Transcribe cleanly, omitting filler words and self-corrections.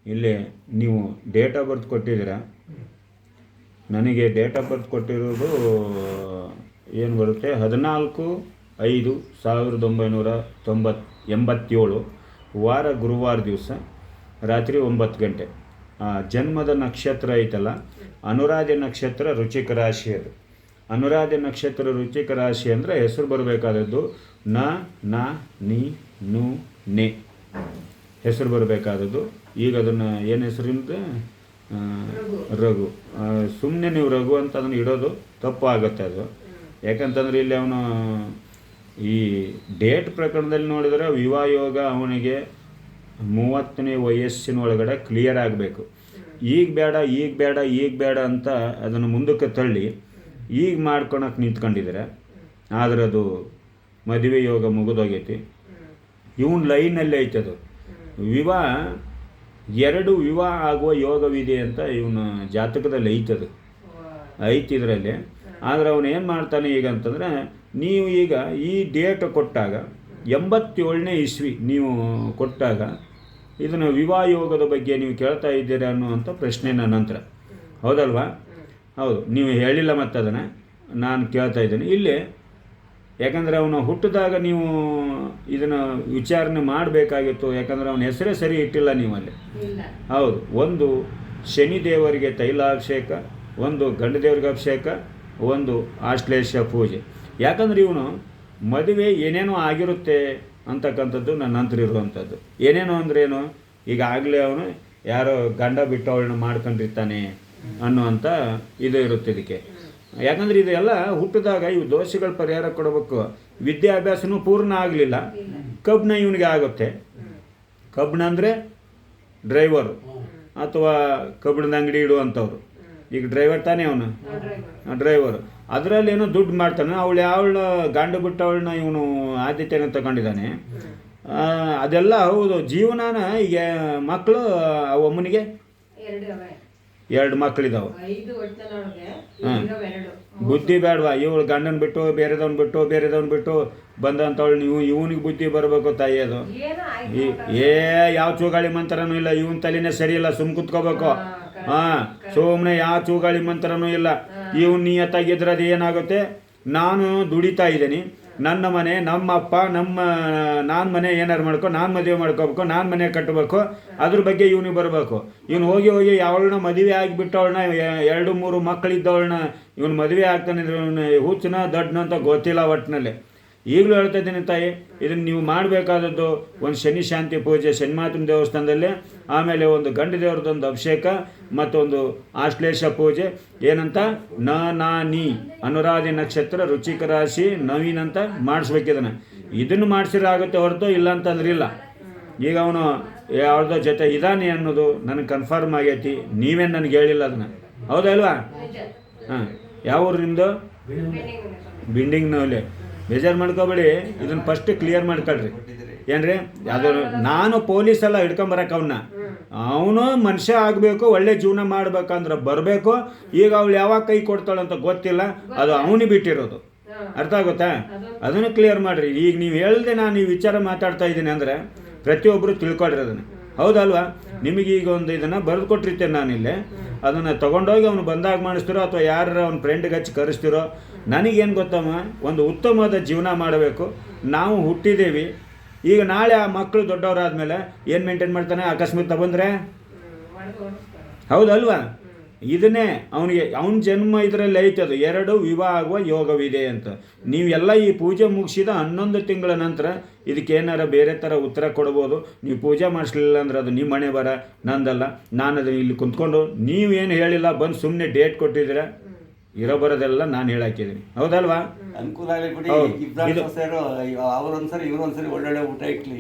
ಇಲ್ಲಿ ನೀವು date of birth ಕೊಟ್ಟಿದ್ದೀರಾ. ನನಗೆ ಡೇಟ್ ಆಫ್ ಬರ್ತ್ ಕೊಟ್ಟಿರೋದು ಏನು ಬರುತ್ತೆ, 14/5/1987, ವಾರ ಗುರುವಾರ ದಿವಸ ರಾತ್ರಿ 9 ಗಂಟೆ. ಜನ್ಮದ ನಕ್ಷತ್ರ ಐತಲ್ಲ, ಅನುರಾಧ ನಕ್ಷತ್ರ ವೃಶ್ಚಿಕ ರಾಶಿ. ಅದು ಅನುರಾಧ ನಕ್ಷತ್ರ ವೃಶ್ಚಿಕ ರಾಶಿ ಅಂದರೆ ಹೆಸರು ಬರಬೇಕಾದದ್ದು ನ ನ ನಿ ನು ನೆ ಹೆಸರು ಬರಬೇಕಾದದ್ದು. ಈಗ ಅದನ್ನು ಏನು ಹೆಸರಿಂದ ರಘು, ಸುಮ್ಮನೆ ನೀವು ರಘು ಅಂತ ಅದನ್ನು ಇಡೋದು ತಪ್ಪು ಆಗುತ್ತೆ. ಅದು ಯಾಕಂತಂದರೆ ಇಲ್ಲಿ ಅವನು ಈ ಡೇಟ್ ಪ್ರಕರಣದಲ್ಲಿ ನೋಡಿದರೆ ವಿವಾಹ ಯೋಗ ಅವನಿಗೆ 30ನೇ ವಯಸ್ಸಿನೊಳಗಡೆ ಕ್ಲಿಯರ್ ಆಗಬೇಕು. ಈಗ ಬೇಡ ಅಂತ ಅದನ್ನು ಮುಂದಕ್ಕೆ ತಳ್ಳಿ ಈಗ ಮಾಡ್ಕೊಳಕ್ಕೆ ನಿಂತ್ಕೊಂಡಿದ್ದಾರೆ. ಆದರೆ ಅದು ಮದುವೆ ಯೋಗ ಮುಗಿದೋಗೈತಿ. ಇವನ್ ಲೈನಲ್ಲಿ ಐತದು ವಿವಾಹ, 2 ವಿವಾಹ ಆಗುವ ಯೋಗವಿದೆ ಅಂತ ಇವನ ಜಾತಕದಲ್ಲಿ ಐತಿ ಇದರಲ್ಲಿ. ಆದರೆ ಅವನು ಏನು ಮಾಡ್ತಾನೆ ಈಗ ಅಂತಂದರೆ, ನೀವು ಈಗ ಈ ಡೇಟ್ ಕೊಟ್ಟಾಗ 87ನೇ ಇಸ್ವಿ ನೀವು ಕೊಟ್ಟಾಗ ಇದನ್ನು ವಿವಾಹ ಯೋಗದ ಬಗ್ಗೆ ನೀವು ಕೇಳ್ತಾ ಇದ್ದೀರಾ ಅನ್ನುವಂಥ ಪ್ರಶ್ನೆ ನನ್ನ ನಂತರ. ಹೌದಲ್ವಾ? ಹೌದು, ನೀವು ಹೇಳಿಲ್ಲ ಮತ್ತು ಅದನ್ನು ನಾನು ಕೇಳ್ತಾ ಇದ್ದೇನೆ ಇಲ್ಲಿ. ಯಾಕಂದರೆ ಅವನು ಹುಟ್ಟಿದಾಗ ನೀವು ಇದನ್ನು ವಿಚಾರಣೆ ಮಾಡಬೇಕಾಗಿತ್ತು. ಯಾಕಂದರೆ ಅವನ ಹೆಸರೇ ಸರಿ ಇಟ್ಟಿಲ್ಲ ನೀವಲ್ಲಿ. ಹೌದು, ಒಂದು ಶನಿ ದೇವರಿಗೆ ತೈಲಾಭಿಷೇಕ, ಒಂದು ಗಂಡ ದೇವರಿಗೆ ಅಭಿಷೇಕ, ಒಂದು ಆಶ್ಲೇಷ ಪೂಜೆ. ಯಾಕಂದರೆ ಇವನು ಮದುವೆ ಏನೇನೋ ಆಗಿರುತ್ತೆ ಅಂತಕ್ಕಂಥದ್ದು ನನ್ನ ನಂತರ ಇರುವಂಥದ್ದು. ಏನೇನೋ ಅಂದ್ರೇನು, ಈಗಾಗಲೇ ಅವನು ಯಾರೋ ಗಂಡ ಬಿಟ್ಟು ಅವಳನ್ನ ಮಾಡ್ಕೊಂಡಿರ್ತಾನೆ ಅನ್ನುವಂಥ ಇದು ಇರುತ್ತೆ ಇದಕ್ಕೆ. ಯಾಕಂದರೆ ಇದೆಲ್ಲ ಹುಟ್ಟಿದಾಗ ಇವು ದೋಷಗಳ ಪರಿಹಾರ ಕೊಡಬೇಕು. ವಿದ್ಯಾಭ್ಯಾಸನೂ ಪೂರ್ಣ ಆಗಲಿಲ್ಲ, ಕಬ್ಬಣ ಇವನಿಗೆ ಆಗುತ್ತೆ. ಕಬ್ಬಣ ಅಂದರೆ ಡ್ರೈವರು ಅಥವಾ ಕಬ್ಬಣದ ಅಂಗಡಿ ಇಡುವಂಥವ್ರು. ಈಗ ಡ್ರೈವರ್ ತಾನೇ ಅವನು, ಡ್ರೈವರು. ಅದರಲ್ಲಿ ಏನೋ ದುಡ್ಡು ಮಾಡ್ತಾನೆ. ಅವಳನ್ನ ಗಂಡು ಬಿಟ್ಟು ಅವಳನ್ನ ಇವನು ಆದ್ಯತೆಯನ್ನು ತಗೊಂಡಿದ್ದಾನೆ. ಅದೆಲ್ಲ ಹೌದು. ಜೀವನಾನ ಈಗ ಮಕ್ಕಳು ಅಮ್ಮನಿಗೆ 2 ಮಕ್ಕಳಿದ್ದಾವೆ. ಬುದ್ಧಿ ಬೇಡವಾ? ಇವಳು ಗಂಡನ ಬಿಟ್ಟು ಬೇರೆದವ್ನು ಬಿಟ್ಟು ಬಂದಂಥವಳು ಇವನಿಗೆ ಬುದ್ಧಿ ಬರಬೇಕು ತಾಯಿ. ಅದು ಯಾವ ಚೂಗಾಳಿ ಮಂತ್ರನೂ ಇಲ್ಲ. ಇವನ ತಲೆನೇ ಸರಿ ಇಲ್ಲ, ಸುಮ್ ಕುತ್ಕೋಬೇಕು. ಸುಮ್ಮನೆ ಯಾವ ಚೂಗಾಳಿ ಮಂತ್ರನೂ ಇಲ್ಲ. ಇವನು ನಿಯತ್ತಾಗಿದ್ರೆ ಅದು ಏನಾಗುತ್ತೆ, ನಾನು ದುಡಿತಾ ಇದ್ದೀನಿ, ನನ್ನ ಮನೆ, ನಮ್ಮ ಅಪ್ಪ, ನಾನು ಮನೆ ಏನಾರು ನಾನು ಮದುವೆ ಮಾಡ್ಕೋಬೇಕು, ನಾನು ಮನೆ ಕಟ್ಟಬೇಕು, ಅದ್ರ ಬಗ್ಗೆ ಇವನಿಗೆ ಬರಬೇಕು. ಇವನು ಹೋಗಿ ಯಾವಳನ್ನ ಮದುವೆ ಆಗಿಬಿಟ್ಟು ಅವಳನ್ನ 2-3 ಮಕ್ಕಳಿದ್ದವಳನ್ನ ಇವನು ಮದುವೆ ಆಗ್ತಾನೆ. ಹುಚ್ಚನ ದಡ್ಡನ ಅಂತ ಗೊತ್ತಿಲ್ಲ ಒಟ್ಟಿನಲ್ಲಿ. ಈಗಲೂ ಹೇಳ್ತಾ ಇದ್ದೀನಿ ತಾಯಿ, ಇದನ್ನು ನೀವು ಮಾಡಬೇಕಾದದ್ದು ಒಂದು ಶನಿ ಶಾಂತಿ ಪೂಜೆ ಶನಿಮಾತನ ದೇವಸ್ಥಾನದಲ್ಲಿ, ಆಮೇಲೆ ಒಂದು ಗಂಡ ದೇವ್ರದ್ದೊಂದು ಅಭಿಷೇಕ, ಮತ್ತೊಂದು ಆಶ್ಲೇಷ ಪೂಜೆ. ಏನಂತ ನಿ ಅನುರಾಧಿ ನಕ್ಷತ್ರ ವೃಶ್ಚಿಕ ರಾಶಿ ನವೀನ್ ಅಂತ ಇದನ್ನು ಮಾಡಿಸಿರಾಗುತ್ತೆ ಹೊರತು ಇಲ್ಲ ಅಂತಂದ್ರಿಲ್ಲ. ಈಗ ಅವನು ಯಾವ್ದೋ ಜೊತೆ ಇದಾನೆ ಅನ್ನೋದು ನನಗೆ ಕನ್ಫರ್ಮ್ ಆಗೈತಿ. ನೀವೇನು ನನಗೆ ಹೇಳಿಲ್ಲ ಅದನ್ನು, ಹೌದಾ ಅಲ್ವಾ? ಯಾವ ಊರು ನಿಮ್ಮದು? ಬಿಲ್ಡಿಂಗ್ನಲ್ಲೇ. ಬೇಜಾರು ಮಾಡ್ಕೋಬೇಡಿ, ಇದನ್ನು ಫಸ್ಟ್ ಕ್ಲಿಯರ್ ಮಾಡ್ಕೊಳ್ರಿ. ಏನ್ರಿ, ಅದು ನಾನು ಪೊಲೀಸೆಲ್ಲ ಹಿಡ್ಕೊಂಬರಕ್ಕೆ ಅವನು ಮನುಷ್ಯ ಆಗಬೇಕು, ಒಳ್ಳೆ ಜೀವನ ಮಾಡ್ಬೇಕಂದ್ರೆ ಬರಬೇಕು. ಈಗ ಅವಳು ಯಾವಾಗ ಕೈ ಕೊಡ್ತಾಳಂತ ಗೊತ್ತಿಲ್ಲ, ಅದು ಅವನಿಗೆ ಬಿಟ್ಟಿರೋದು. ಅರ್ಥ ಆಗುತ್ತಾ? ಅದನ್ನು ಕ್ಲಿಯರ್ ಮಾಡಿರಿ. ಈಗ ನೀವು ಹೇಳ್ದೆ ನಾನು ಈ ವಿಚಾರ ಮಾತಾಡ್ತಾ ಇದ್ದೀನಿ ಅಂದರೆ ಪ್ರತಿಯೊಬ್ಬರು ತಿಳ್ಕೊಳ್ರಿ ಅದನ್ನು, ಹೌದಲ್ವಾ? ನಿಮಗೆ ಈಗ ಒಂದು ಇದನ್ನು ಬರೆದು ಕೊಟ್ಟಿರ್ತೇನೆ ನಾನಿಲ್ಲೇ. ಅದನ್ನು ತೊಗೊಂಡೋಗಿ ಅವನು ಬಂದಾಗ ಮಾಡಿಸ್ತಿರೋ ಅಥವಾ ಯಾರು ಅವ್ನ ಫ್ರೆಂಡ್ಗೆ ಹಚ್ಚಿ ಕರೆಸ್ತಿರೋ, ನನಗೇನು ಗೊತ್ತಮ್ಮ, ಒಂದು ಉತ್ತಮವಾದ ಜೀವನ ಮಾಡಬೇಕು. ನಾವು ಹುಟ್ಟಿದ್ದೀವಿ. ಈಗ ನಾಳೆ ಆ ಮಕ್ಕಳು ದೊಡ್ಡವರಾದ್ಮೇಲೆ ಏನು ಮೇಂಟೈನ್ ಮಾಡ್ತಾನೆ? ಅಕಸ್ಮಾತ್ ಬಂದರೆ, ಹೌದಲ್ವಾ? ಇದನ್ನೇ ಅವನ ಜನ್ಮ ಇದರಲ್ಲಿ ಐತದು 2 ವಿವಾಹ ಆಗುವ ಯೋಗವಿದೆ ಅಂತ. ನೀವೆಲ್ಲ ಈ ಪೂಜೆ ಮುಗಿಸಿದ 11 ತಿಂಗಳ ನಂತರ ಇದಕ್ಕೇನಾರ ಬೇರೆ ಥರ ಉತ್ತರ ಕೊಡ್ಬೋದು. ನೀವು ಪೂಜೆ ಮಾಡಿಸ್ಲಿಲ್ಲ ಅಂದ್ರೆ ಅದು ನಿಮ್ಮ ಮನೆ ಬರ, ನಂದಲ್ಲ. ನಾನು ಅದು ಇಲ್ಲಿ ಕುಂತ್ಕೊಂಡು ನೀವೇನು ಹೇಳಿಲ್ಲ, ಬಂದು ಸುಮ್ಮನೆ ಡೇಟ್ ಕೊಟ್ಟಿದ್ದೀರ, ಇರೋ ಬರೋದೆಲ್ಲ ನಾನು ಹೇಳಾಕಿದ್ದೀನಿ, ಹೌದಲ್ವಾ? ಅನುಕೂಲ ಆಗಲಿ ಬಿಡಿ. ಅವರೊಂದ್ಸರಿ ಇವ್ರೊಂದ್ಸರಿ ಒಳ್ಳೊಳ್ಳೆ ಊಟ ಇಟ್ಲಿ.